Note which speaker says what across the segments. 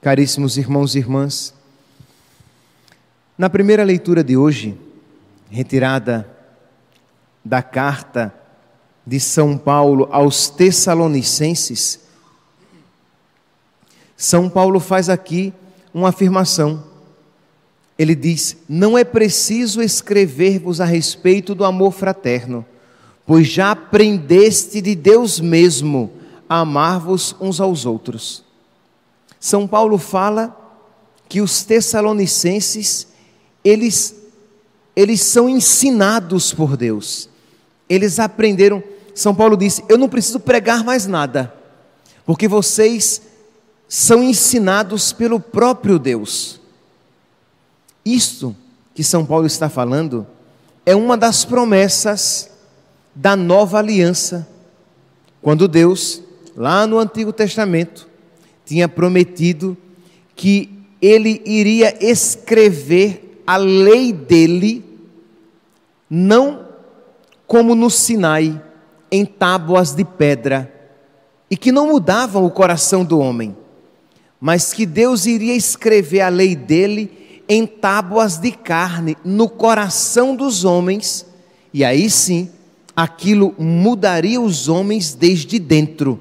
Speaker 1: Caríssimos irmãos e irmãs, na primeira leitura de hoje, retirada da carta de São Paulo aos Tessalonicenses, São Paulo faz aqui uma afirmação. Ele diz: não é preciso escrever-vos a respeito do amor fraterno, pois já aprendeste de Deus mesmo a amar-vos uns aos outros. São Paulo fala que os Tessalonicenses, eles são ensinados por Deus. Eles aprenderam. São Paulo disse: eu não preciso pregar mais nada, porque vocês são ensinados pelo próprio Deus. Isto que São Paulo está falando é uma das promessas da nova aliança, quando Deus, lá no Antigo Testamento, tinha prometido que Ele iria escrever a lei dele, não como no Sinai, em tábuas de pedra, e que não mudavam o coração do homem, mas que Deus iria escrever a lei dele em tábuas de carne, no coração dos homens, e aí sim, aquilo mudaria os homens desde dentro.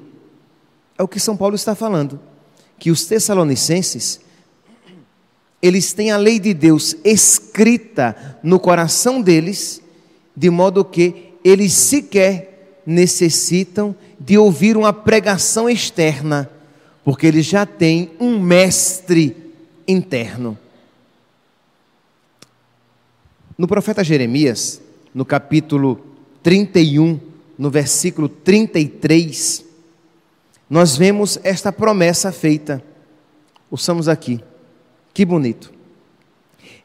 Speaker 1: É o que São Paulo está falando, que os Tessalonicenses, eles têm a lei de Deus escrita no coração deles, de modo que eles sequer necessitam de ouvir uma pregação externa, porque eles já têm um mestre interno. No profeta Jeremias, no capítulo 31, no versículo 33, nós vemos esta promessa feita. Ouçamos aqui, que bonito.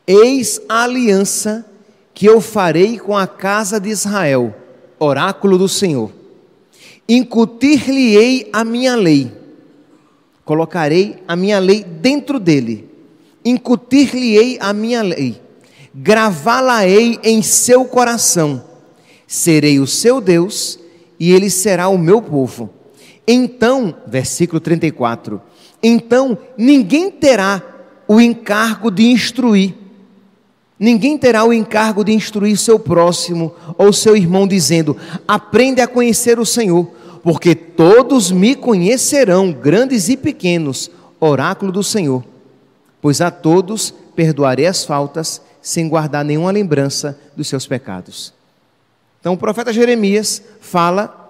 Speaker 1: Eis a aliança que eu farei com a casa de Israel, oráculo do Senhor. Incutir-lhe-ei a minha lei, colocarei a minha lei dentro dele, incutir-lhe-ei a minha lei, gravá-la-ei em seu coração, serei o seu Deus e ele será o meu povo. Então, versículo 34, então ninguém terá o encargo de instruir, ninguém terá o encargo de instruir seu próximo ou seu irmão, dizendo: aprende a conhecer o Senhor, porque todos me conhecerão, grandes e pequenos, oráculo do Senhor, pois a todos perdoarei as faltas, sem guardar nenhuma lembrança dos seus pecados. Então o profeta Jeremias fala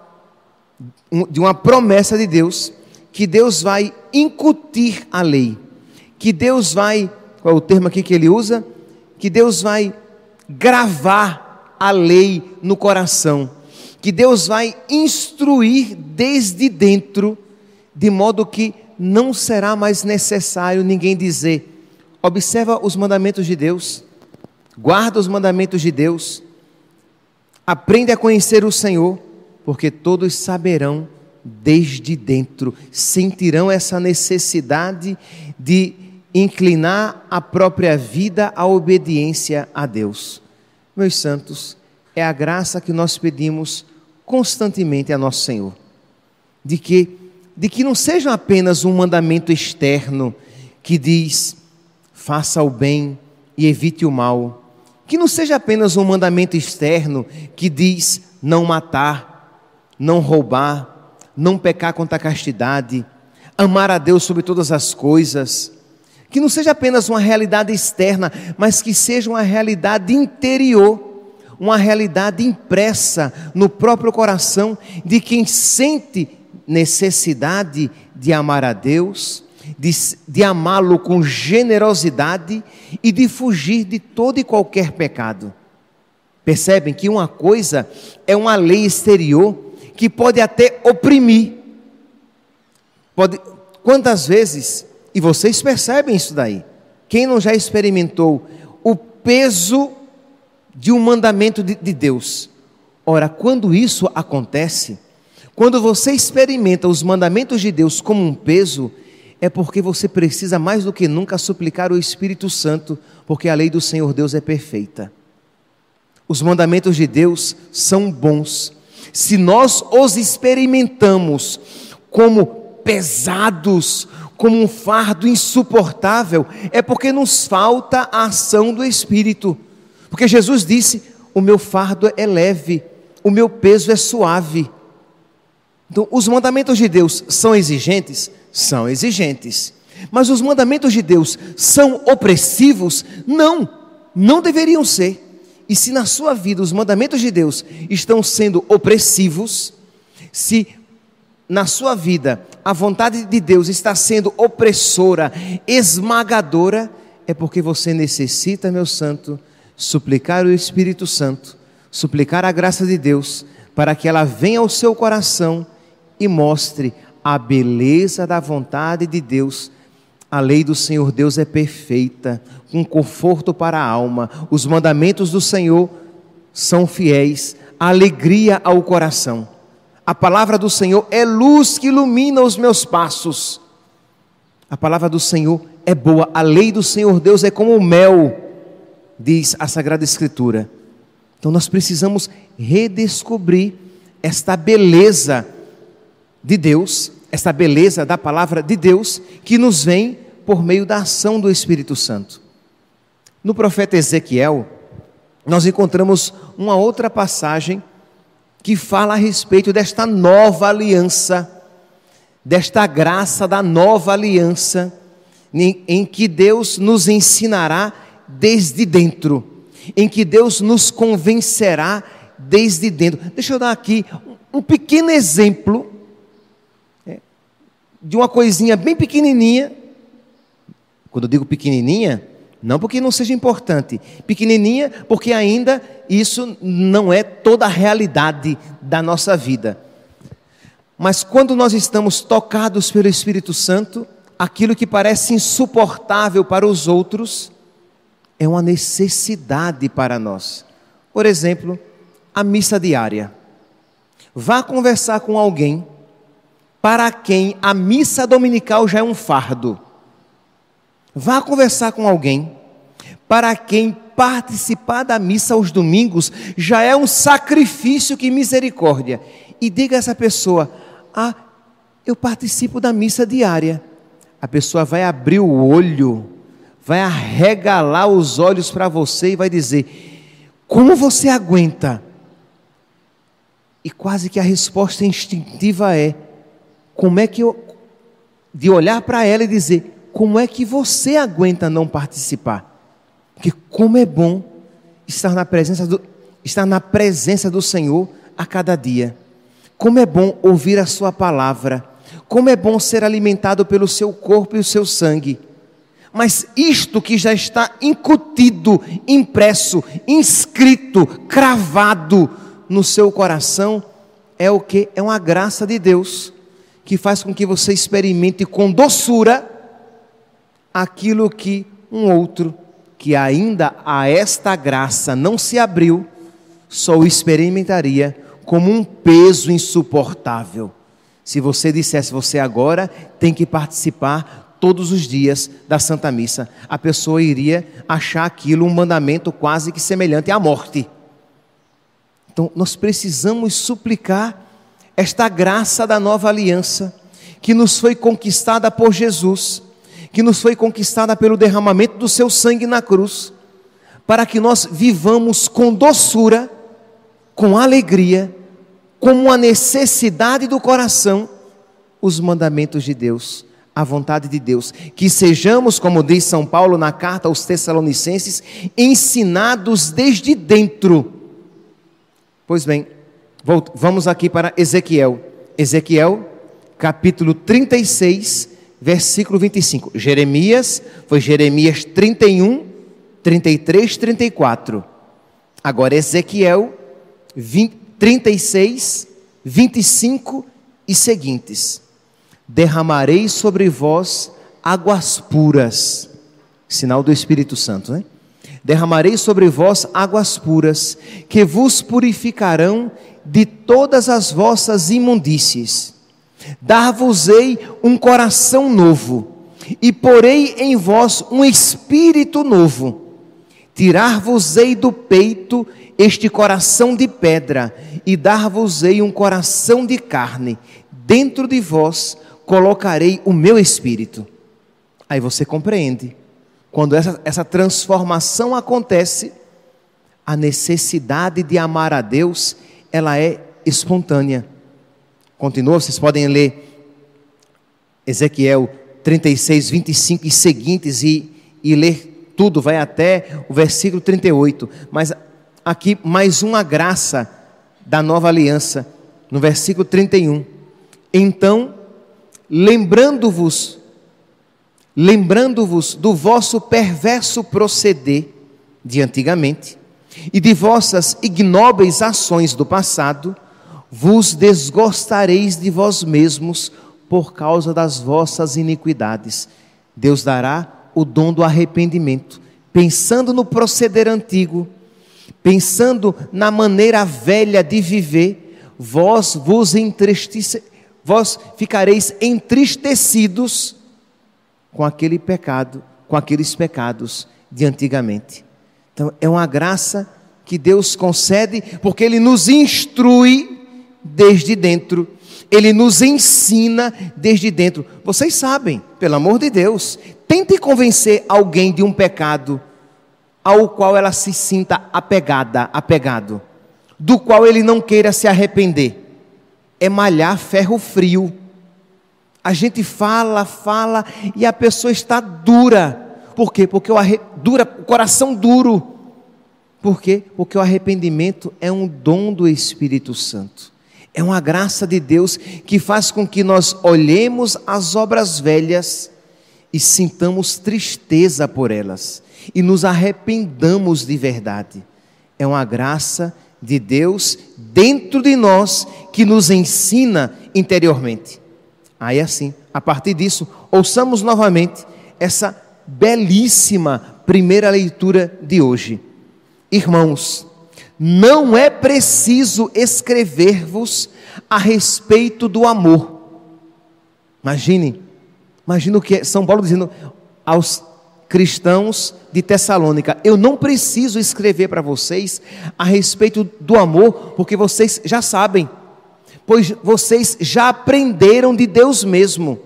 Speaker 1: de uma promessa de Deus, que Deus vai incutir a lei, que Deus vai, qual é o termo aqui que ele usa? Que Deus vai gravar a lei no coração, que Deus vai instruir desde dentro, de modo que não será mais necessário ninguém dizer: observa os mandamentos de Deus, guarda os mandamentos de Deus, aprende a conhecer o Senhor, porque todos saberão desde dentro, sentirão essa necessidade de inclinar a própria vida à obediência a Deus. Meus santos, é a graça que nós pedimos constantemente a nosso Senhor, de que não seja apenas um mandamento externo que diz: faça o bem e evite o mal, que não seja apenas um mandamento externo que diz: não matar, não roubar, não pecar contra a castidade, amar a Deus sobre todas as coisas, que não seja apenas uma realidade externa, mas que seja uma realidade interior, uma realidade impressa no próprio coração de quem sente necessidade de amar a Deus, de amá-lo com generosidade e de fugir de todo e qualquer pecado. Percebem que uma coisa é uma lei exterior que pode até oprimir. Quantas vezes, e vocês percebem isso daí, quem não já experimentou o peso de um mandamento de Deus? Ora, quando isso acontece, quando você experimenta os mandamentos de Deus como um peso, é porque você precisa mais do que nunca suplicar o Espírito Santo, porque a lei do Senhor Deus é perfeita. Os mandamentos de Deus são bons. Se nós os experimentamos como pesados, como um fardo insuportável, é porque nos falta a ação do Espírito. Porque Jesus disse: o meu fardo é leve, o meu peso é suave. Então, os mandamentos de Deus são exigentes? São exigentes. Mas os mandamentos de Deus são opressivos? Não, não deveriam ser. E se na sua vida os mandamentos de Deus estão sendo opressivos, se na sua vida a vontade de Deus está sendo opressora, esmagadora, é porque você necessita, meu santo, suplicar o Espírito Santo, suplicar a graça de Deus, para que ela venha ao seu coração e mostre a beleza da vontade de Deus. A lei do Senhor Deus é perfeita, com conforto para a alma. Os mandamentos do Senhor são fiéis, alegria ao coração. A palavra do Senhor é luz que ilumina os meus passos. A palavra do Senhor é boa, a lei do Senhor Deus é como o mel, diz a Sagrada Escritura. Então nós precisamos redescobrir esta beleza de Deus, esta beleza da palavra de Deus, que nos vem por meio da ação do Espírito Santo. No profeta Ezequiel, nós encontramos uma outra passagem que fala a respeito desta nova aliança, desta graça da nova aliança, em que Deus nos ensinará desde dentro, em que Deus nos convencerá desde dentro. Deixa eu dar aqui um pequeno exemplo de uma coisinha bem pequenininha. Quando eu digo pequenininha, não porque não seja importante, pequenininha porque ainda isso não é toda a realidade da nossa vida. Mas quando nós estamos tocados pelo Espírito Santo, aquilo que parece insuportável para os outros é uma necessidade para nós. Por exemplo, a missa diária. Vá conversar com alguém para quem a missa dominical já é um fardo. Vá conversar com alguém para quem participar da missa aos domingos já é um sacrifício, que misericórdia. E diga a essa pessoa: ah, eu participo da missa diária. A pessoa vai abrir o olho, vai arregalar os olhos para você e vai dizer: como você aguenta? E quase que a resposta instintiva é: como é que eu... de olhar para ela e dizer: como é que você aguenta não participar? Porque como é bom estar na presença do Senhor a cada dia. Como é bom ouvir a sua palavra. Como é bom ser alimentado pelo seu corpo e o seu sangue. Mas isto que já está incutido, impresso, inscrito, cravado no seu coração, é o que? É uma graça de Deus, que faz com que você experimente com doçura aquilo que um outro, que ainda a esta graça não se abriu, só o experimentaria como um peso insuportável. Se você dissesse: você agora tem que participar todos os dias da Santa Missa, a pessoa iria achar aquilo um mandamento quase que semelhante à morte. Então nós precisamos suplicar esta graça da nova aliança, que nos foi conquistada por Jesus, que nos foi conquistada pelo derramamento do seu sangue na cruz, para que nós vivamos com doçura, com alegria, com uma necessidade do coração, os mandamentos de Deus, a vontade de Deus, que sejamos, como diz São Paulo na carta aos Tessalonicenses, ensinados desde dentro. Pois bem, vamos aqui para Ezequiel, capítulo 36, versículo 25. Foi Jeremias 31, 33, 34. Agora Ezequiel 36, 25 e seguintes. Derramarei sobre vós águas puras, sinal do Espírito Santo, né? Derramarei sobre vós águas puras, que vos purificarão de todas as vossas imundícies. Dar-vos-ei um coração novo, e porei em vós um espírito novo. Tirar-vos-ei do peito este coração de pedra, e dar-vos-ei um coração de carne. Dentro de vós colocarei o meu espírito. Aí você compreende. Quando essa transformação acontece, a necessidade de amar a Deus, ela é espontânea. Continua, vocês podem ler Ezequiel 36, 25 e seguintes e ler tudo, vai até o versículo 38. Mas aqui mais uma graça da nova aliança, no versículo 31. Então, lembrando-vos do vosso perverso proceder de antigamente e de vossas ignóbeis ações do passado, vos desgostareis de vós mesmos por causa das vossas iniquidades. Deus dará o dom do arrependimento, pensando no proceder antigo, pensando na maneira velha de viver, vós ficareis entristecidos com aquele pecado, com aqueles pecados de antigamente. Então é uma graça que Deus concede, porque Ele nos instrui desde dentro, Ele nos ensina desde dentro. Vocês sabem, pelo amor de Deus, tente convencer alguém de um pecado ao qual ela se sinta apegado, do qual ele não queira se arrepender. É malhar ferro frio. A gente fala e a pessoa está dura. Por quê? Porque o coração duro. Por quê? Porque o arrependimento é um dom do Espírito Santo. É uma graça de Deus que faz com que nós olhemos as obras velhas e sintamos tristeza por elas e nos arrependamos de verdade. É uma graça de Deus dentro de nós que nos ensina interiormente. Aí assim, a partir disso, ouçamos novamente essa belíssima primeira leitura de hoje. Irmãos, não é preciso escrever-vos a respeito do amor. Imagine o que é São Paulo dizendo aos cristãos de Tessalônica: eu não preciso escrever para vocês a respeito do amor, porque vocês já sabem, pois vocês já aprenderam de Deus mesmo.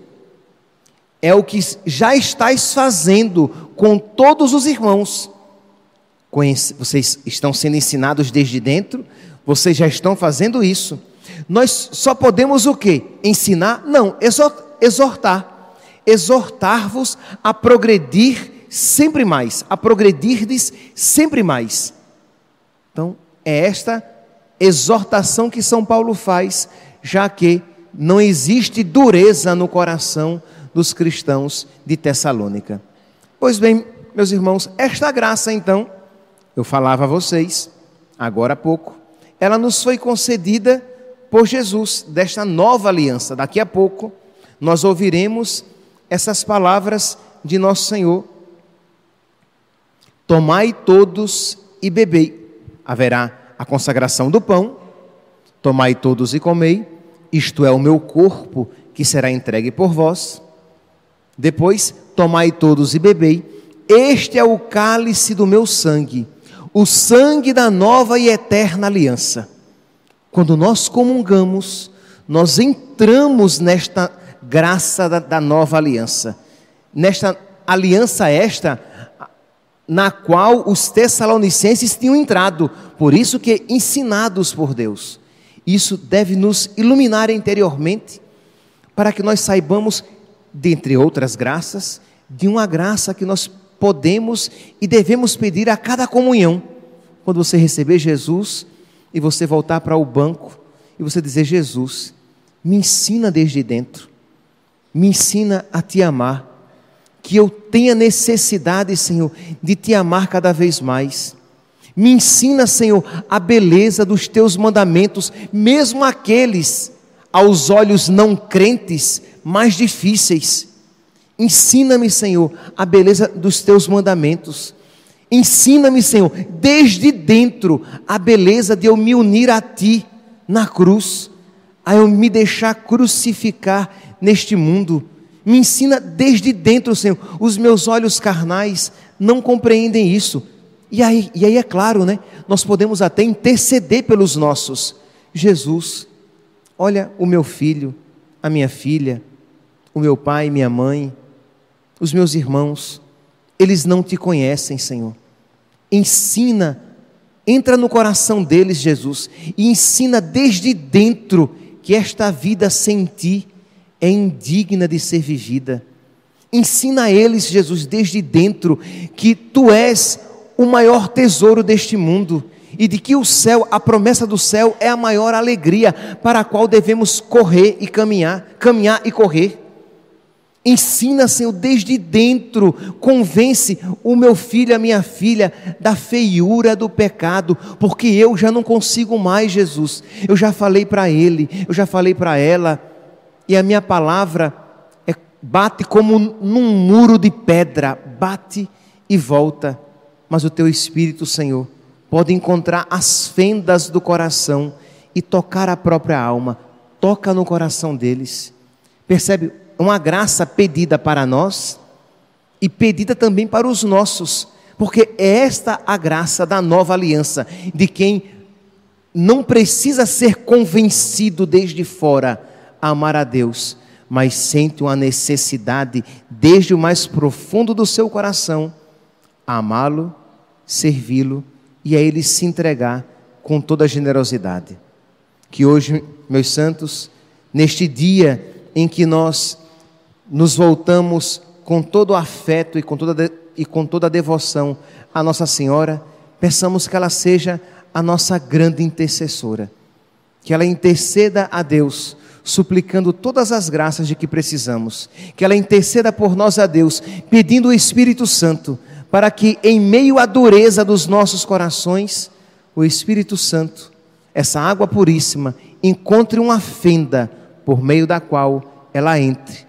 Speaker 1: É o que já estáis fazendo com todos os irmãos. Vocês estão sendo ensinados desde dentro, vocês já estão fazendo isso. Nós só podemos o quê? Ensinar? Não, exortar. Exortar-vos a progredir sempre mais, a progredirdes sempre mais. Então, é esta exortação que São Paulo faz, já que não existe dureza no coração dos cristãos de Tessalônica. Pois bem, meus irmãos, esta graça então, eu falava a vocês, agora há pouco, ela nos foi concedida por Jesus, desta nova aliança. Daqui a pouco, nós ouviremos essas palavras de nosso Senhor: tomai todos e bebei. Haverá a consagração do pão. Tomai todos e comei, isto é o meu corpo que será entregue por vós. Depois, tomai todos e bebei, este é o cálice do meu sangue, o sangue da nova e eterna aliança. Quando nós comungamos, nós entramos nesta graça da nova aliança, nesta aliança esta, na qual os tessalonicenses tinham entrado, por isso que ensinados por Deus. Isso deve nos iluminar interiormente, para que nós saibamos, dentre outras graças, de uma graça que nós podemos e devemos pedir a cada comunhão. Quando você receber Jesus e você voltar para o banco e você dizer: Jesus, me ensina desde dentro, me ensina a te amar, que eu tenha necessidade, Senhor, de te amar cada vez mais. Me ensina, Senhor, a beleza dos teus mandamentos, mesmo aqueles, aos olhos não crentes, mais difíceis. Ensina-me, Senhor, a beleza dos teus mandamentos. Ensina-me, Senhor, desde dentro, a beleza de eu me unir a Ti na cruz, a eu me deixar crucificar neste mundo. Me ensina desde dentro, Senhor. Os meus olhos carnais não compreendem isso. E aí é claro, né? Nós podemos até interceder pelos nossos. Jesus, olha o meu filho, a minha filha, o meu pai, minha mãe, os meus irmãos, eles não te conhecem, Senhor. Ensina, entra no coração deles, Jesus, e ensina desde dentro que esta vida sem ti é indigna de ser vivida. Ensina a eles, Jesus, desde dentro, que tu és o maior tesouro deste mundo e de que o céu, a promessa do céu é a maior alegria para a qual devemos correr e caminhar e correr. Ensina, Senhor, desde dentro, convence o meu filho, a minha filha, da feiura do pecado, porque eu já não consigo mais, Jesus. Eu já falei para ele, eu já falei para ela, e a minha palavra bate como num muro de pedra, bate e volta, mas o teu Espírito, Senhor, pode encontrar as fendas do coração e tocar a própria alma, toca no coração deles, percebe? Uma graça pedida para nós e pedida também para os nossos, porque é esta a graça da nova aliança, de quem não precisa ser convencido desde fora a amar a Deus, mas sente uma necessidade desde o mais profundo do seu coração, a amá-lo, servi-lo e a Ele se entregar com toda a generosidade. Que hoje, meus santos, neste dia em que nós nos voltamos com todo o afeto e com toda a devoção à Nossa Senhora, peçamos que ela seja a nossa grande intercessora, que ela interceda a Deus, suplicando todas as graças de que precisamos, que ela interceda por nós a Deus, pedindo o Espírito Santo, para que em meio à dureza dos nossos corações, o Espírito Santo, essa água puríssima, encontre uma fenda por meio da qual ela entre,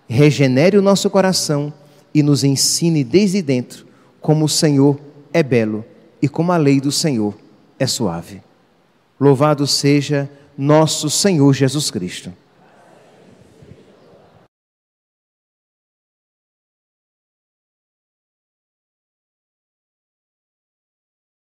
Speaker 1: regenere o nosso coração e nos ensine desde dentro como o Senhor é belo e como a lei do Senhor é suave. Louvado seja nosso Senhor Jesus Cristo.